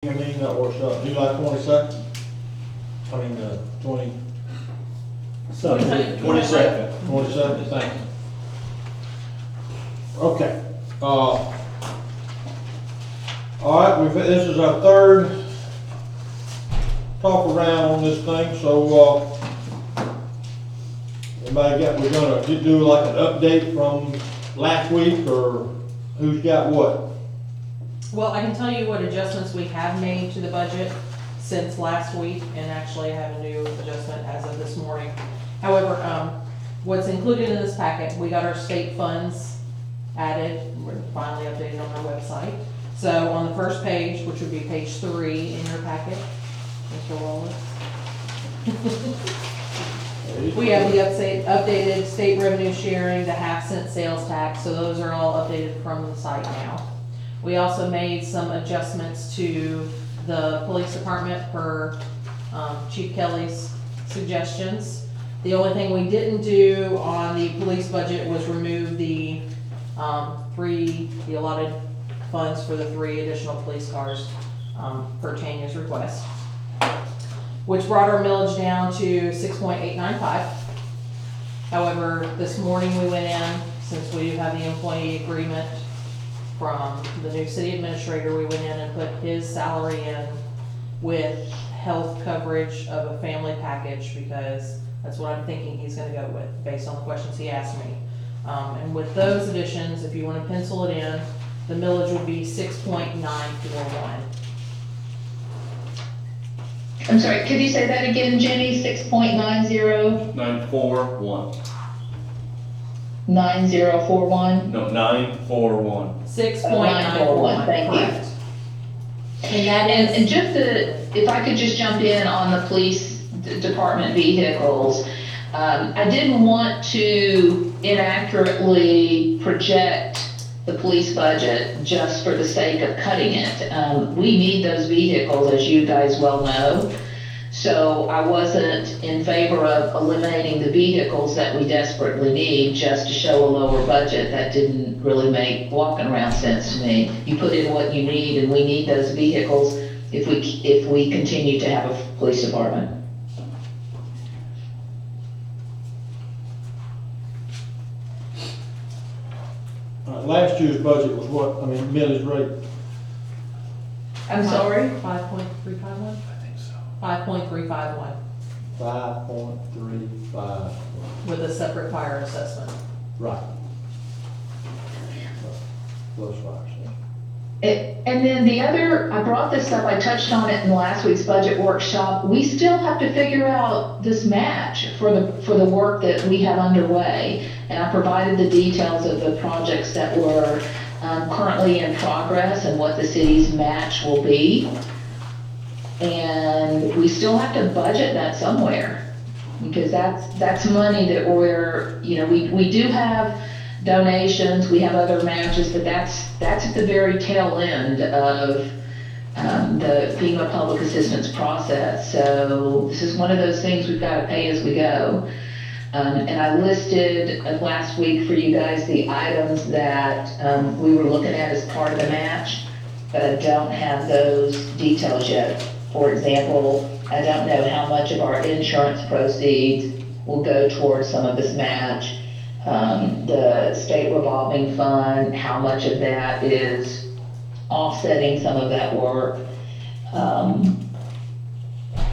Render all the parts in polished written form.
I mean, that works out, July 22nd? I mean, 20. 22nd. 22nd, thank you. Okay, all right, this is our third talk around on this thing, so, we're gonna do like an update from last week, or who's got what? Well, I can tell you what adjustments we have made to the budget since last week, and actually I have a new adjustment as of this morning. However, what's included in this packet, we got our state funds added, we're finally updated on our website. So on the first page, which would be page 3 in your packet, Mr. Wallace. We have the updated state revenue sharing, the half-cent sales tax, so those are all updated from the site now. We also made some adjustments to the police department per Chief Kelly's suggestions. The only thing we didn't do on the police budget was remove the allotted funds for the 3 additional police cars per Tanya's request, which brought our millage down to 6.895. However, this morning we went in, since we do have the employee agreement from the new city administrator, we went in and put his salary in with health coverage of a family package, because that's what I'm thinking he's gonna go with, based on the questions he asked me. And with those additions, if you wanna pencil it in, the millage would be 6.941. I'm sorry, could you say that again, Jenny? 6.90? 941. 9041? No, 941. 6.941, thank you. correct. And that And is, just if I could just jump in on the police department vehicles, I didn't want to inaccurately project the police budget just for the sake of cutting it. We need those vehicles, as you guys well know. So I wasn't in favor of eliminating the vehicles that we desperately need just to show a lower budget. That didn't really make walking around sense to me. You put in what you need, and we need those vehicles if we continue to have a police department. Last year's budget was what, millage rate? I'm sorry? 5.351? I think so. 5.351, 5.35. with a separate fire assessment. Right. Plus 5%. And then the other, I brought this up, I touched on it in last week's budget workshop. We still have to figure out this match for the work that we have underway. And I provided the details of the projects that were currently in progress and what the city's match will be. And we still have to budget that somewhere, because that's money that we do have donations, we have other matches, but that's at the very tail end of the FEMA public assistance process. So this is one of those things we've got to pay as we go. And I listed last week for you guys the items that we were looking at as part of the match, but I don't have those details yet. For example, I don't know how much of our insurance proceeds will go towards some of this match. The state revolving fund, how much of that is offsetting some of that work. And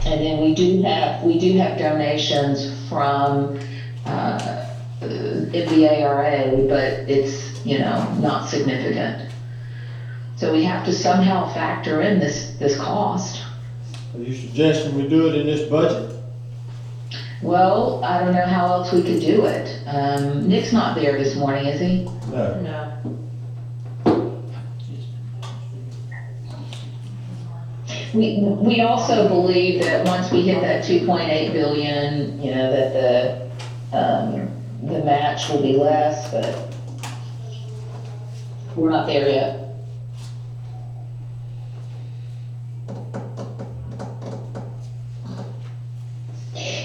then we do have donations from the ARA, but it's not significant. So we have to somehow factor in this cost. Are you suggesting we do it in this budget? Well, I don't know how else we could do it. Nick's not there this morning, is he? No. No. We also believe that once we hit that 2.8 billion, that the match will be less, but we're not there yet.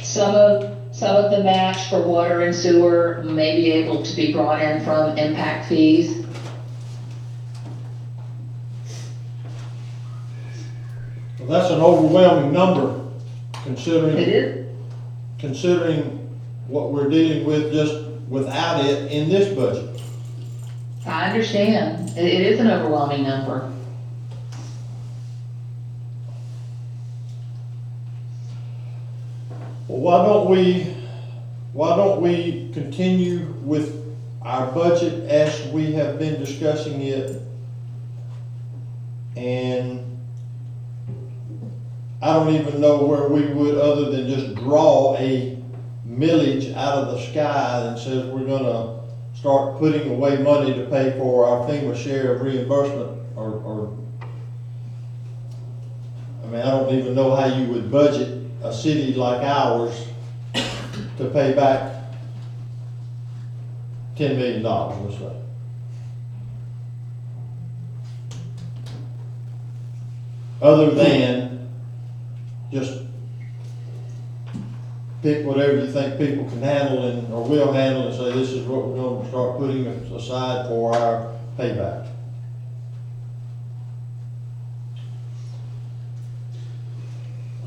Some of the match for water and sewer may be able to be brought in from impact fees. Well, that's an overwhelming number It considering, is, considering what we're dealing with just without it in this budget. I understand, it is an overwhelming number. Well, why don't we continue with our budget as we have been discussing it? And I don't even know where we would, other than just draw a millage out of the sky that says we're gonna start putting away money to pay for our FEMA share of reimbursement, or, I mean, I don't even know how you would budget a city like ours to pay back $10 million, let's say. Other than just pick whatever you think people can handle and, or will handle, and say, this is what we're gonna start putting aside for our payback.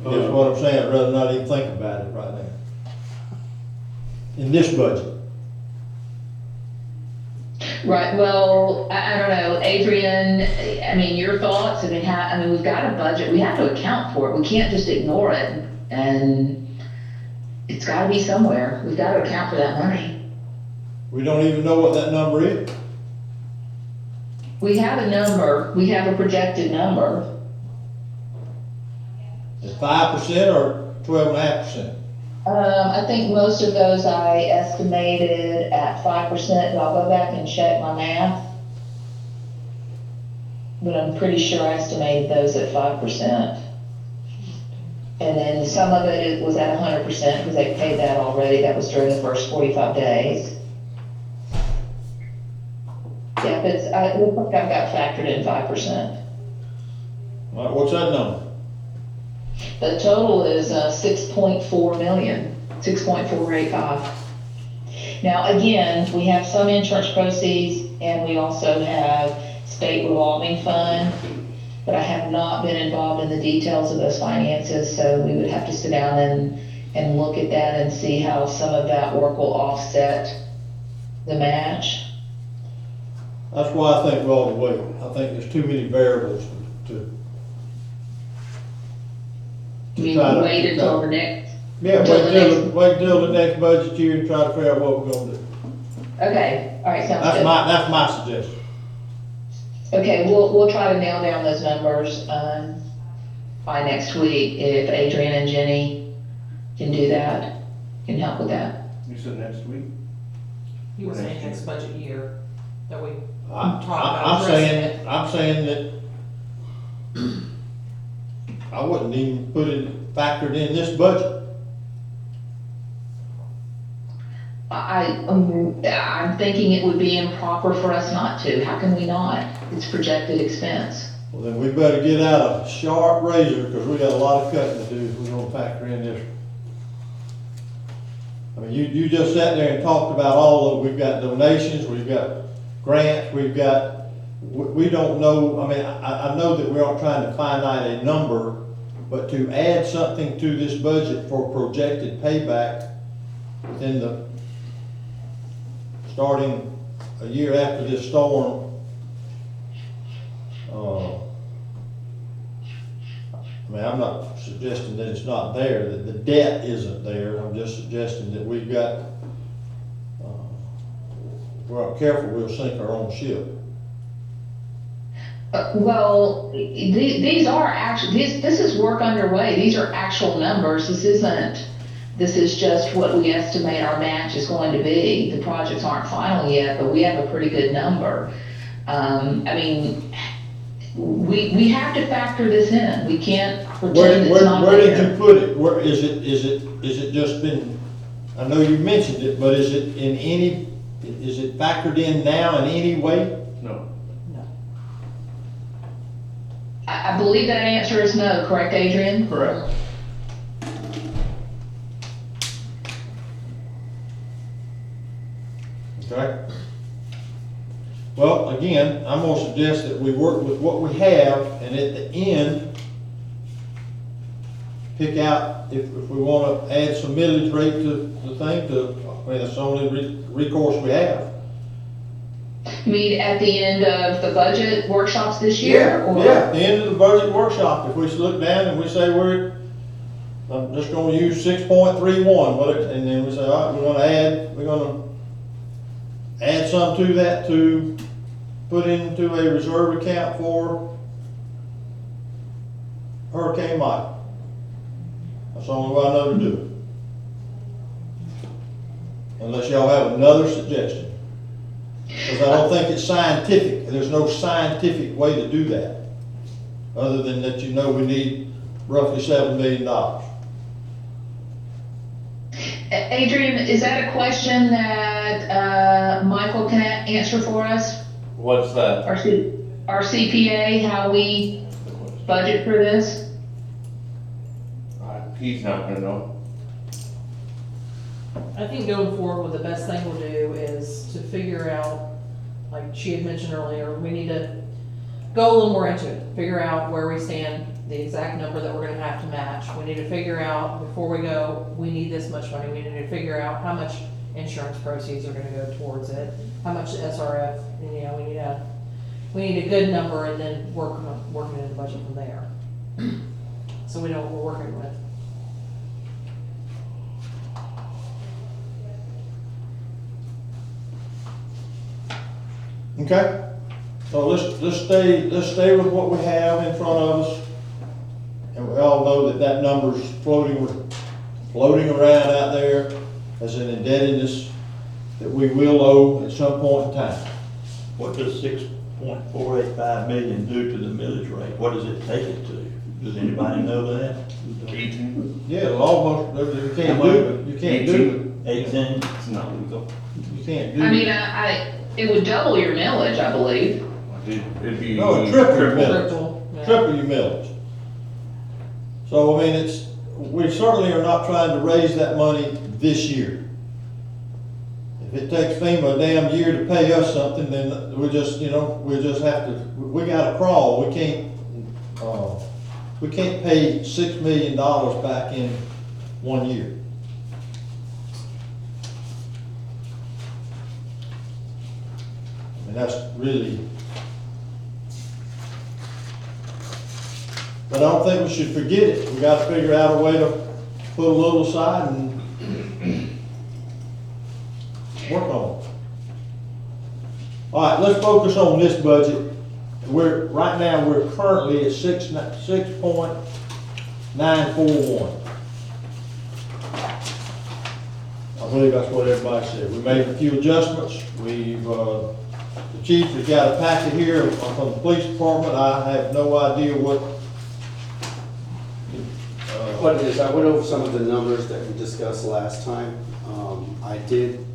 That's what I'm saying, I'd rather not even think about it right now. In this budget. Right, well, I don't know, Adrian, I mean, your thoughts, I mean, we've got a budget, we have to account for it, we can't just ignore it, and it's gotta be somewhere, we've gotta account for that money. We don't even know what that number is. We have a number, we have a projected number, Is 5% or 12.5%? I think most of those I estimated at 5%, but I'll go back and check my math. But I'm pretty sure I estimated those at 5%. And then some of it was at 100% because they paid that already. That was during the first 45 days. Yeah, but it looks like I've got factored in 5%. All right, what's that number? The total is 6.4 million, 6.485. Now, again, we have some insurance proceeds and we also have state revolving fund, but I have not been involved in the details of those finances, so we would have to sit down and look at that and see how some of that work will offset the match. That's why I think we ought to wait. I think there's too many variables to We try to- wait until the next, yeah, Until the wait till the next budget year and try to figure out what we're gonna do. okay, all right, sounds That's good. my suggestion. Okay, we'll try to nail down those numbers, by next week, if Adrian and Jenny can do that, can help with that. You said next week? You were saying next budget year, that we I'm talk about addressing it. I'm saying that I wouldn't even put it factored in this budget. I'm thinking it would be improper for us not to, how can we not? It's projected expense. Well, then we better get out a sharp razor, because we got a lot of cutting to do if we're gonna factor in this. I mean, you just sat there and talked about all of, we've got donations, we've got grants, we don't know, I mean, I know that we aren't trying to find out a number, but to add something to this budget for projected payback within the, starting a year after this storm, I mean, I'm not suggesting that it's not there, that the debt isn't there, I'm just suggesting that we've got, if we're not careful, we'll sink our own ship. Well, these are actually, this is work underway, these are actual numbers, this is just what we estimate our match is going to be. The projects aren't final yet, but we have a pretty good number. I mean, we have to factor this in. We can't pretend it's not Where did there. you put it? Where, is it just been, I know you mentioned it, but is it in any, is it factored in now in any way? No. I believe that answer is no, correct, Adrian? Correct. Okay. Well, again, I'm gonna suggest that we work with what we have, and at the end, pick out if we wanna add some millage rate to the thing I mean, that's the only recourse we have. You mean at the end of the budget workshops this year? or- Yeah, at the end of the budget workshop, if we look down and we say I'm just gonna use 6.31, and then we say, all right, we're gonna add some to that to put into a reserve account for Hurricane Mike. That's the only way I know to do it. Unless y'all have another suggestion. Because I don't think it's scientific, there's no scientific way to do that. Other than that you know we need roughly $7 million. Adrian, is that a question that Michael can answer for us? What's that? Our CPA, how we budget for this? He's not gonna know. I think going forward, what the best thing we'll do is to figure out, like she had mentioned earlier, we need to go a little more into it, figure out where we stand, the exact number that we're gonna have to match. We need to figure out, before we go, we need this much money, we need to figure out how much insurance proceeds are gonna go towards it, how much SRF, and, you know, we need a good number and then working in the budget from there. So we know what we're working with. Okay? So let's stay with what we have in front of us. And we all know that number's floating around out there as an indebtedness that we will owe at some point in time. What does 6.485 million do to the millage rate? What does it take it to? Does anybody know that? 18. Yeah, it'll almost, you can't do it, 18? It's not legal. you can't do I mean, it. it would double your millage, I believe. It'd be. No, triple your millage. Yeah. Triple your millage. So, I mean, we certainly are not trying to raise that money this year. If it takes FEMA a damn year to pay us something, then we just have to, we gotta crawl. We can't pay $6 million back in 1 year. And that's really, but I don't think we should forget it. We gotta figure out a way to put a little aside and work on it. All right, let's focus on this budget. Right now, we're currently at 6.941. I believe that's what everybody said. We made a few adjustments. The chief has got a packet here from the police department. I have no idea what it is, I went over some of the numbers that we discussed last time. I did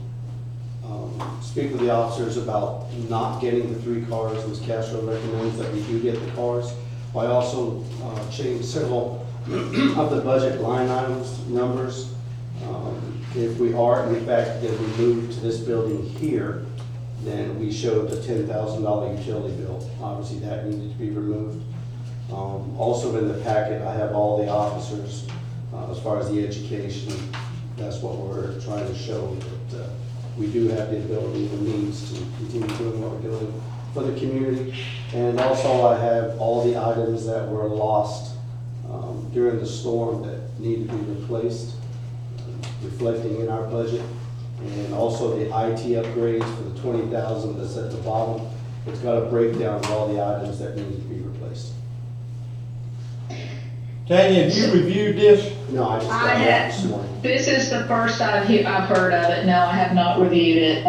speak with the officers about not getting the 3 cars, as Castro recommends that we do get the cars. I also changed several of the budget line items, numbers. If we are, in fact, going to be moved to this building here, then we showed a $10,000 utility bill. Obviously, that needed to be removed. Also in the packet, I have all the officers, as far as the education. That's what we're trying to show, that we do have the ability and the means to continue doing what we're doing for the community. And also I have all the items that were lost during the storm that need to be replaced, reflecting in our budget. And also the IT upgrades for the 20,000 that's at the bottom. It's got a breakdown of all the items that need to be replaced. Tanya, have you reviewed this? No, I just got I that have. this morning. This is the first I've heard of it. No, I have not reviewed it.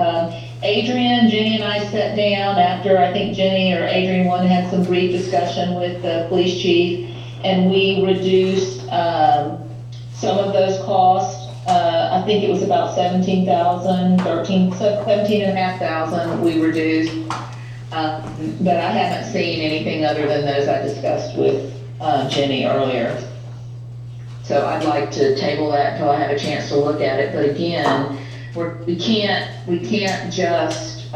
Adrian, Jenny and I sat down after, I think Jenny or Adrian one had some brief discussion with the police chief, and we reduced some of those costs. I think it was about 17,500 we reduced. But I haven't seen anything other than those I discussed with Jenny earlier. So I'd like to table that until I have a chance to look at it. But again, we can't just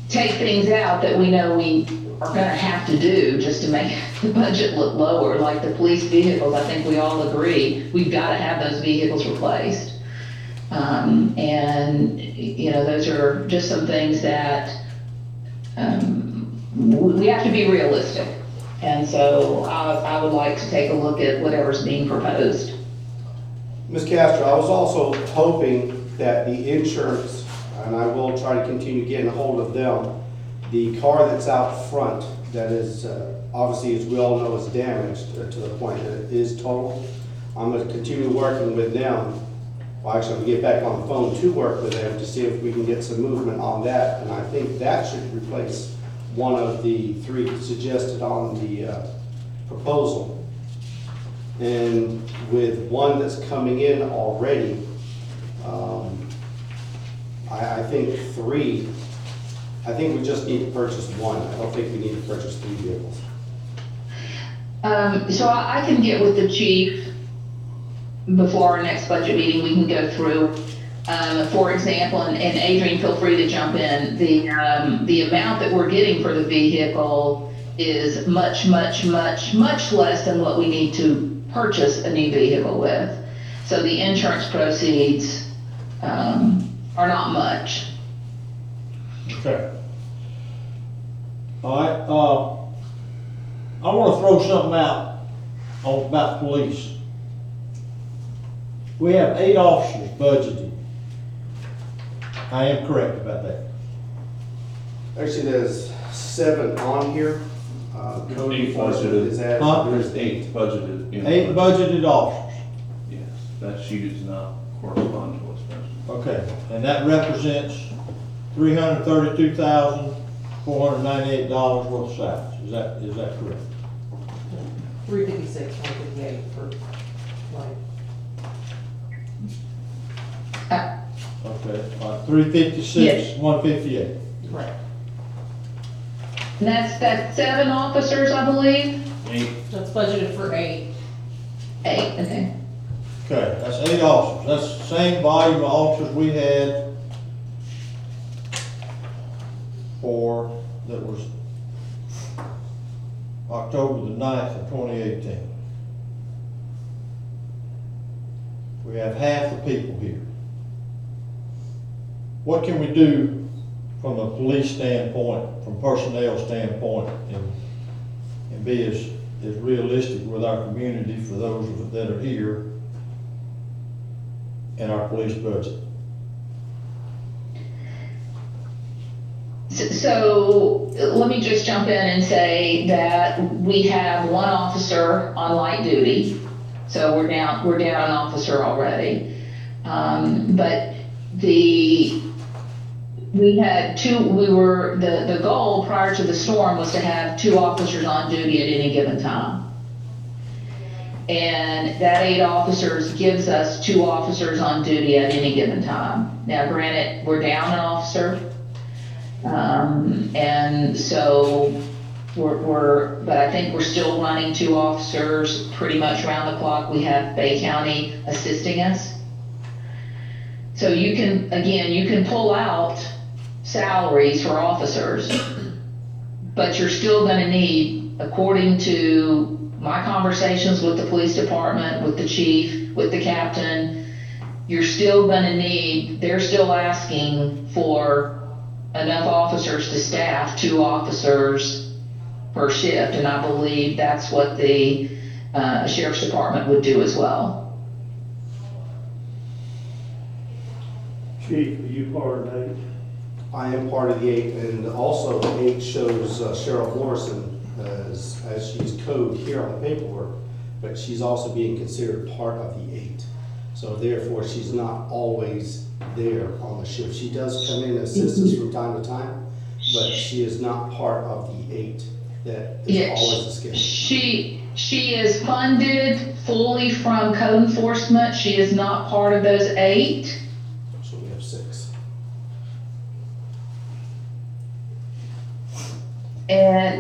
take things out that we know we gonna have to do just to make the budget look lower, like the police vehicles, I think we all agree, we've gotta have those vehicles replaced. And, you know, those are just some things that, we have to be realistic. And so I would like to take a look at whatever's being proposed. Ms. Castro, I was also hoping that the insurance, and I will try to continue getting a hold of them, the car that's out front that is, obviously, as we all know, is damaged to the point that it is total. I'm gonna continue working with them. Well, actually, I'm gonna get back on the phone to work with them to see if we can get some movement on that. And I think that should replace one of the 3 suggested on the proposal. And with one that's coming in already, I think 3, I think we just need to purchase 1. I don't think we need to purchase 3 vehicles. So I can get with the chief before our next budget meeting, we can go through, for example, and Adrian, feel free to jump in, the amount that we're getting for the vehicle is much less than what we need to purchase a new vehicle with. So the insurance proceeds, are not much. Okay. All right, I wanna throw something out about police. We have 8 officers budgeted. I am correct about that. Actually, there's 7 on here. Cody 8 budgeted is at, Huh? There's 8 budgeted. in the 8 budget. budgeted officers. Yes, that sheet does not correspond to what's present. Okay, and that represents $332,498 worth of salaries. Is that correct? 356, 158 for, like, Okay, 356, 158. right. And that's 7 officers, I believe? 8, That's budgeted for 8. 8, okay. Okay, that's 8 officers. That's the same volume of officers we had that was October the 9th of 2018. We have half the people here. What can we do from a police standpoint, from personnel standpoint, and be as realistic with our community for those that are here in our police budget? So let me just jump in and say that we have 1 officer on light duty. So we're down an officer already. But we had 2, the goal prior to the storm was to have 2 officers on duty at any given time. And that 8 officers gives us 2 officers on duty at any given time. Now granted, we're down an officer. And so but I think we're still running 2 officers pretty much around the clock. We have Bay County assisting us. So you can pull out salaries for officers, but you're still gonna need, according to my conversations with the police department, with the chief, with the captain, they're still asking for enough officers to staff 2 officers per shift, and I believe that's what the sheriff's department would do as well. Chief, are you part of that? I am part of the 8, and also the 8 shows Cheryl Morrison as she's code here on the paperwork, but she's also being considered part of the 8. So therefore, she's not always there on the shift. She does come in and assist us from time to time, but she is not part of the 8 that is always a schedule. She is funded fully from code enforcement. She is not part of those 8. So we have 6.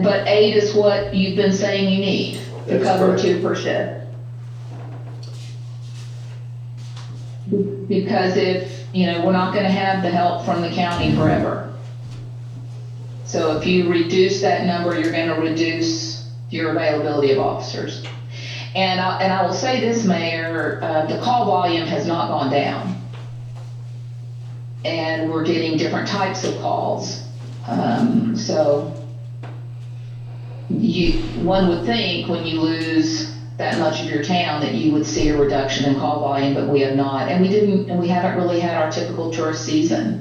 But 8 is what you've been saying you need to That is cover correct. 2 per shift. Because we're not gonna have the help from the county forever. So if you reduce that number, you're gonna reduce your availability of officers. And I will say this, Mayor, the call volume has not gone down. And we're getting different types of calls. So one would think when you lose that much of your town that you would see a reduction in call volume, but we have not. And we haven't really had our typical tourist season.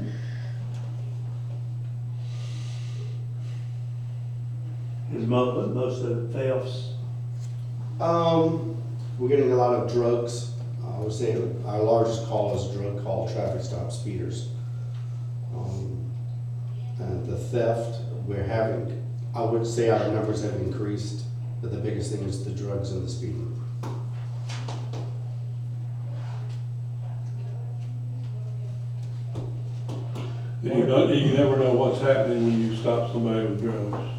Is most of the thefts, We're getting a lot of drugs. I would say our largest call is drug call, traffic stop, speeders. And the theft, I would say our numbers have increased, but the biggest thing is the drugs and the speeding. You never know what's happening when you stop somebody with drugs.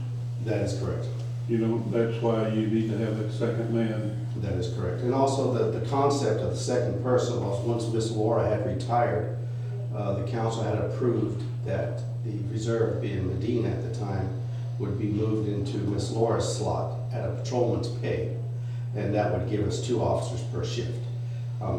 That is correct. You know, that's why you need to have that second man. That is correct. And also the concept of the second person was once Miss Laura had retired, the council had approved that the reserve, being Medina at the time, would be moved into Miss Laura's slot at a patrolman's pay. And that would give us 2 officers per shift.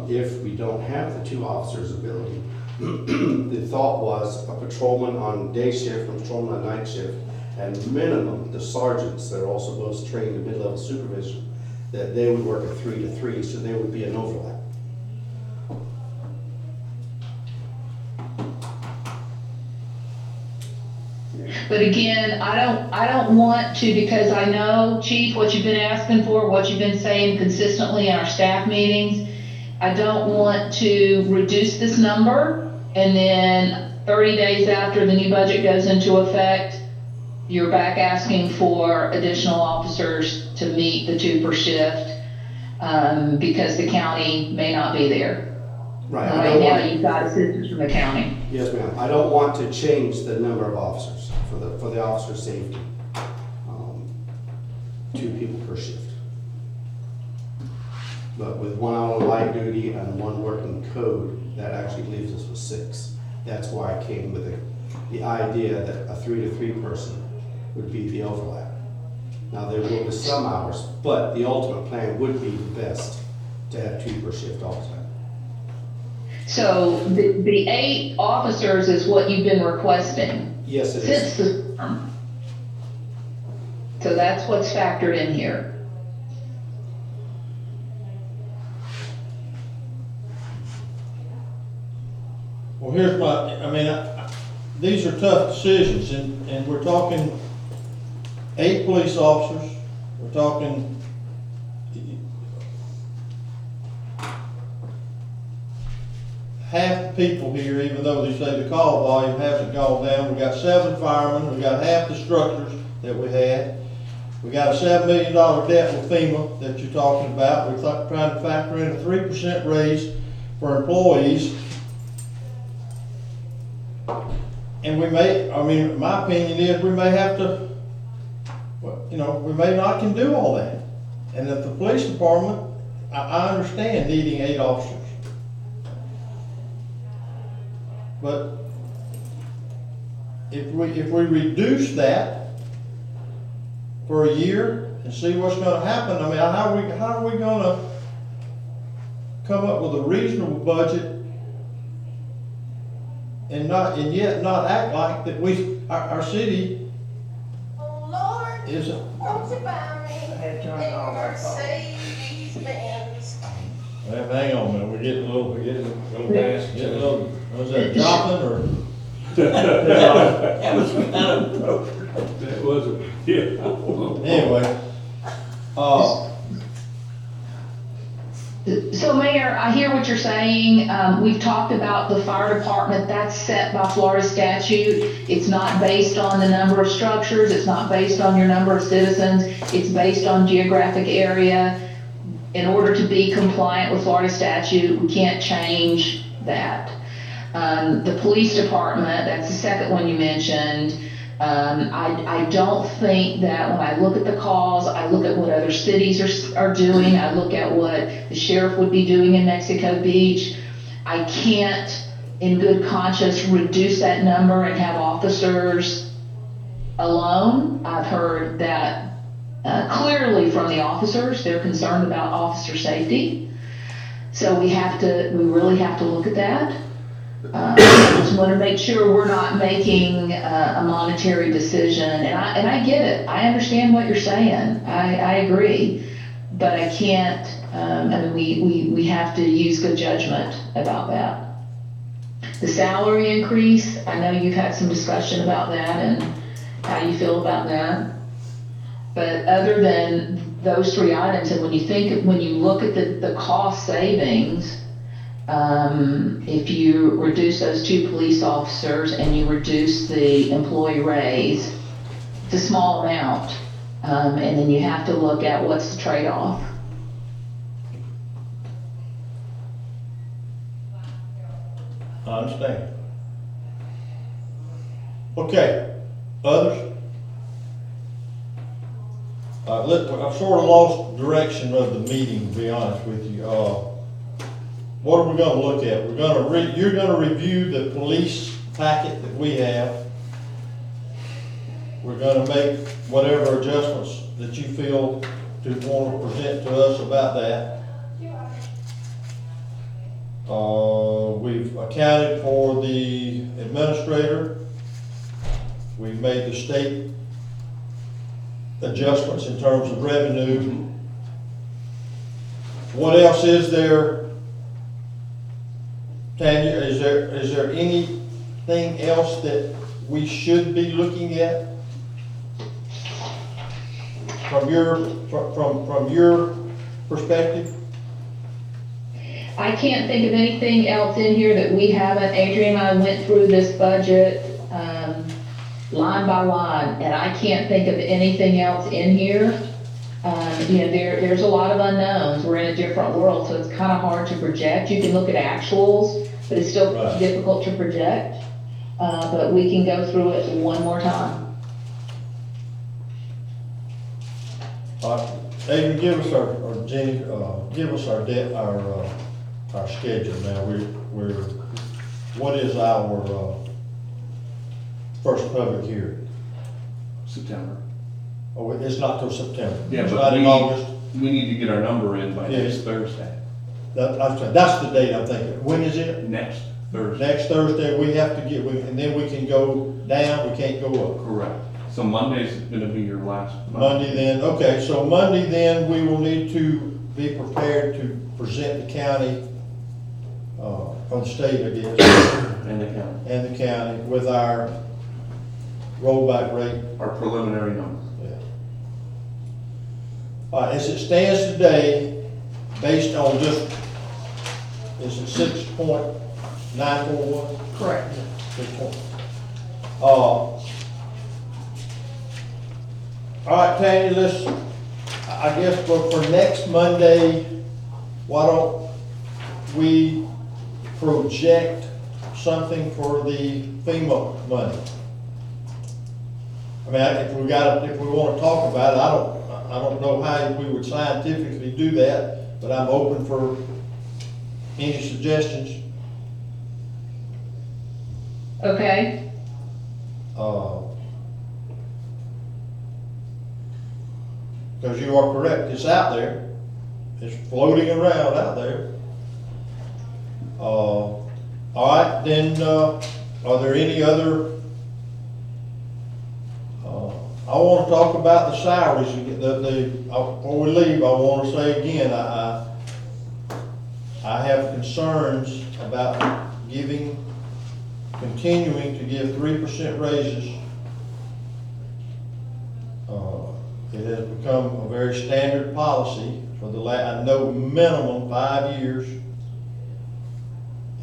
If we don't have the 2 officers' ability, the thought was a patrolman on day shift and a patrolman on night shift, and minimum, the sergeants that are also both trained in mid-level supervision, that they would work a 3 to 3, so there would be an overlap. But again, I don't want to, because I know, Chief, what you've been asking for, what you've been saying consistently in our staff meetings. I don't want to reduce this number and then 30 days after the new budget goes into effect, you're back asking for additional officers to meet the 2 per shift, because the county may not be there. Right. Right now, you've got assistance from the county. Yes, ma'am. I don't want to change the number of officers for the officer safety. 2 people per shift. But with 1 out on light duty and 1 working code, that actually leaves us with 6. That's why I came with the idea that a 3 to 3 person would be the overlap. Now, there will be some hours, but the ultimate plan would be the best to have 2 per shift all the time. So the 8 officers is what you've been requesting Yes, it since is. the storm. So that's what's factored in here. Well, here's these are tough decisions, and we're talking 8 police officers, we're talking half the people here, even though they say the call volume hasn't gone down. We got 7 firemen, we got half the structures that we had. We got a $7 million debt with FEMA that you're talking about. We're trying to factor in a 3% raise for employees. And we may, my opinion is we may have to, we may not can do all that. And if the police department, I understand needing 8 officers. But if we reduce that for a year and see what's gonna happen, how are we gonna come up with a reasonable budget and yet not act like that our city Oh Lord, isn't. won't you buy me a Mercedes Benz? Well, hang on, man, we're getting a little was that dropping or? that was kind of That wasn't, yeah. Anyway, So Mayor, I hear what you're saying. We've talked about the fire department, that's set by Florida statute. It's not based on the number of structures, it's not based on your number of citizens, it's based on geographic area. In order to be compliant with Florida statute, we can't change that. The police department, that's the second one you mentioned. I don't think that when I look at the calls, I look at what other cities are doing, I look at what the sheriff would be doing in Mexico Beach. I can't, in good conscience, reduce that number and have officers alone. I've heard that clearly from the officers, they're concerned about officer safety. So we really have to look at that. I just want to make sure we're not making a monetary decision, and I get it. I understand what you're saying. I agree, but I can't. I mean, we have to use good judgment about that. The salary increase, I know you've had some discussion about that and how you feel about that. But other than those three items, and when you look at the cost savings, if you reduce those 2 police officers and you reduce the employee raise, it's a small amount. And then you have to look at what's the trade-off. I understand. Okay, others? Look, I've sort of lost direction of the meeting, to be honest with you. What are we gonna look at? You're gonna review the police packet that we have. We're gonna make whatever adjustments that you feel to want to present to us about that. We've accounted for the administrator. We've made the state adjustments in terms of revenue. What else is there? Tanya, is there anything else that we should be looking at from your perspective? I can't think of anything else in here that we haven't. Adrian and I went through this budget line by line, and I can't think of anything else in here. There's a lot of unknowns. We're in a different world, so it's kind of hard to project. You can look at actuals, but it's still Right. difficult to project. But we can go through it one more time. Adrian, give us or Jenny, give us our schedule now. What is our first public hearing? September. Oh, it's not till September. Yeah, It's but not we in need- August. We need to get our number in by Yes. next Thursday. That's the date I'm thinking. When is it? Next Thursday. Next Thursday, we have to and then we can go down, we can't go up. Correct. So Monday's gonna be your last. Monday then, okay, so Monday then, we will need to be prepared to present the county, or the state, I guess, And the county. and the county with our rollback rate. Our preliminary number. Yeah. As it stands today, based on just, is it 6.941? Correct. 6 point. All right, Tanya, I guess for next Monday, why don't we project something for the FEMA money? I mean, if we wanna talk about it, I don't know how we would scientifically do that, but I'm open for any suggestions. Okay, Because you are correct, it's out there, it's floating around out there. All right, then, are there any other, I want to talk about the salaries, before we leave, I want to say again, I have concerns about continuing to give 3% raises. It has become a very standard policy for I know minimum 5 years.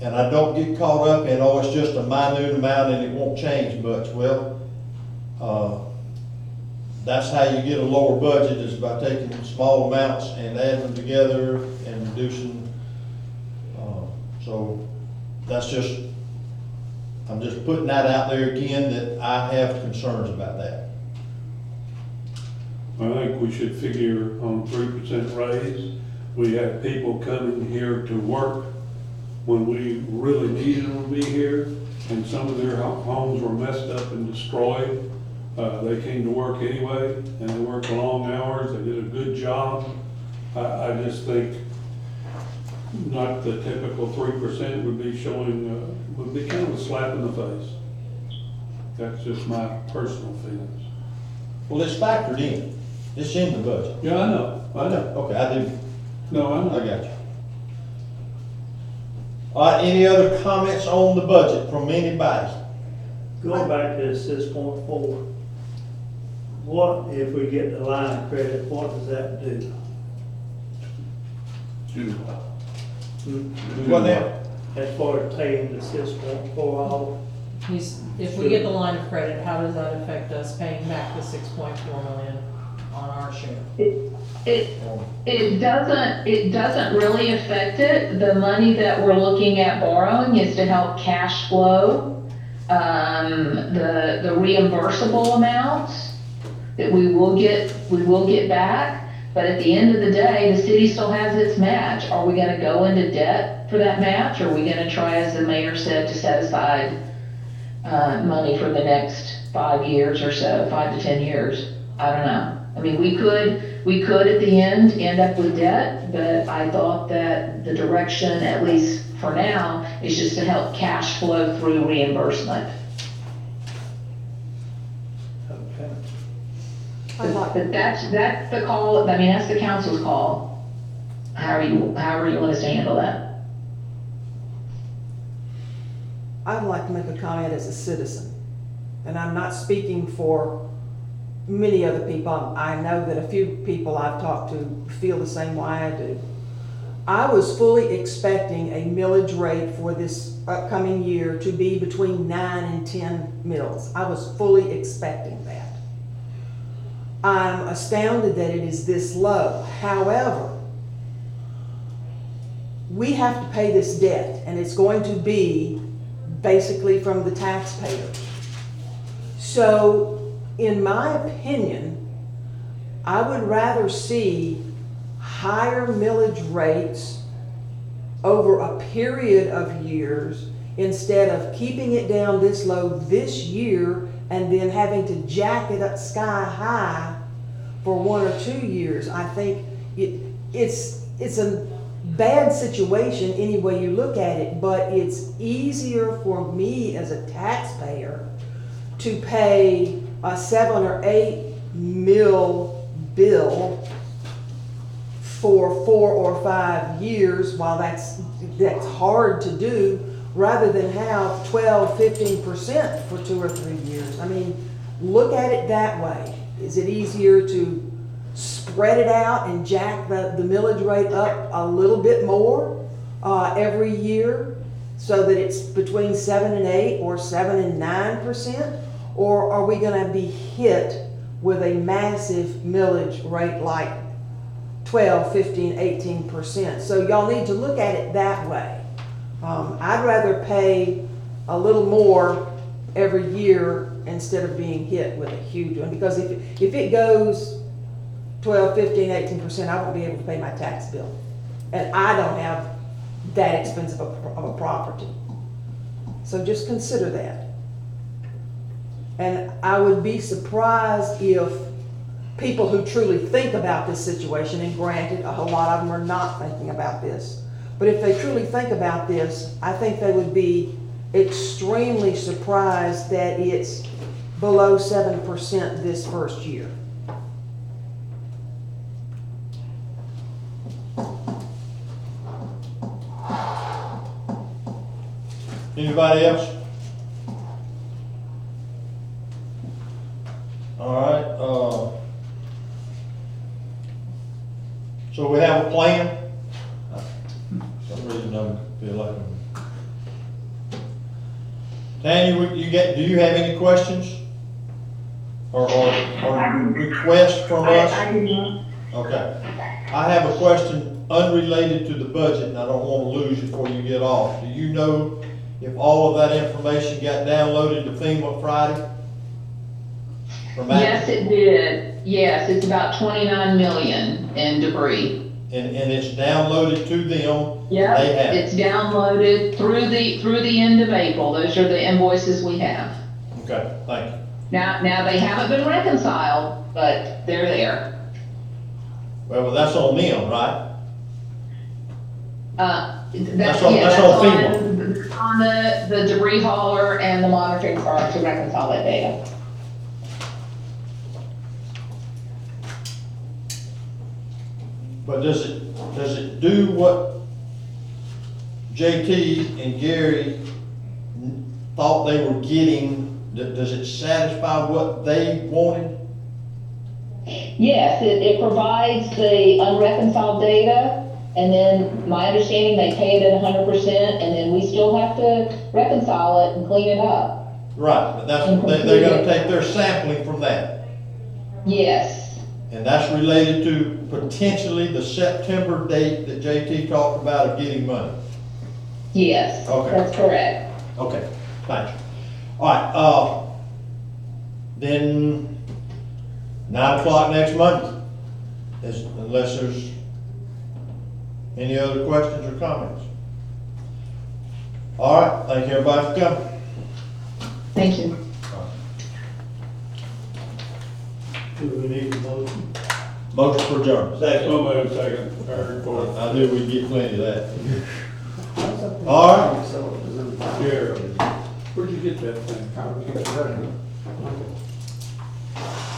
And I don't get caught up in, oh, it's just a minute amount and it won't change much. Well, that's how you get a lower budget, is by taking small amounts and adding them together and reducing. So I'm just putting that out there again, that I have concerns about that. I think we should figure on 3% raise. We have people coming here to work when we really needed them to be here, and some of their homes were messed up and destroyed They came to work anyway, and they worked long hours, they did a good job. I just think not the typical 3% would be showing, would be kind of a slap in the face. That's just my personal feelings. Well, it's factored in. It's in the budget. Yeah, I know. Okay, I do. No, I I know. got you. All right, any other comments on the budget from anybody? Going back to 6.4, what if we get the line of credit, what does that do? What now? As far as paying the 6.4 off? If we get the line of credit, how does that affect us paying back the 6.4 million on our share? It doesn't really affect it. The money that we're looking at borrowing is to help cash flow, the reimbursable amounts that we will get back. But at the end of the day, the city still has its match. Are we gonna go into debt for that match? Or are we gonna try, as the mayor said, to set aside, money for the next 5 years or so, 5 to 10 years? I don't know. I mean, we could at the end up with debt, but I thought that the direction, at least for now, is just to help cash flow through reimbursement. Okay. But that's the call, I mean, that's the council's call. However you want us to handle that. I'd like to make a comment as a citizen, and I'm not speaking for many other people. I know that a few people I've talked to feel the same way I do. I was fully expecting a millage rate for this upcoming year to be between 9 and 10 mills. I was fully expecting that. I'm astounded that it is this low. However, we have to pay this debt, and it's going to be basically from the taxpayer. So, in my opinion, I would rather see higher millage rates over a period of years instead of keeping it down this low this year and then having to jack it up sky high for 1 or 2 years. I think it's a bad situation any way you look at it, but it's easier for me as a taxpayer to pay a 7 or 8 mil bill for 4 or 5 years, while that's hard to do, rather than have 12-15% for 2 or 3 years. I mean, look at it that way. Is it easier to spread it out and jack the millage rate up a little bit more every year so that it's between 7 and 8 or 7 and 9%? Or are we going to be hit with a massive millage rate like 12, 15, 18%? So y'all need to look at it that way. I'd rather pay a little more every year instead of being hit with a huge one, because if it goes 12, 15, 18%, I won't be able to pay my tax bill. And I don't have that expensive of a property. So just consider that. And I would be surprised if people who truly think about this situation, and granted, a whole lot of them are not thinking about this, but if they truly think about this, I think they would be extremely surprised that it's below 7% this first year. Anybody else? All right, so we have a plan. For some reason I feel like Tanya, do you have any questions? Or requests from us? I do not. Okay. I have a question unrelated to the budget, and I don't want to lose you before you get off. Do you know if all of that information got downloaded to FEMA Friday? Yes, it did. Yes, it's about 29 million in debris. And it's downloaded to them? Yeah, They have it. it's downloaded through the end of April. Those are the invoices we have. Okay, thank you. Now they haven't been reconciled, but they're there. Well, that's on them, right? That's on- yeah, that's that's on on the debris hauler and the monitoring car to reconcile that data. But does it do what JT and Gary thought they were getting? Does it satisfy what they wanted? Yes, it provides the unreconciled data, and then my understanding, they pay it at 100%, and then we still have to reconcile it and clean it up. Right, but they're gonna take their sampling from that. Yes, And that's related to potentially the September date that JT talked about of getting money. yes, Okay. that's correct. Okay, thanks. All right, then 9 o'clock next Monday, unless there's any other questions or comments. All right, thank you everybody for coming. Thank you. Do we need a motion? Motion for adjournment. So moved, second, third, fourth. I knew we'd get plenty of that. All right. Here, where'd you get that thing?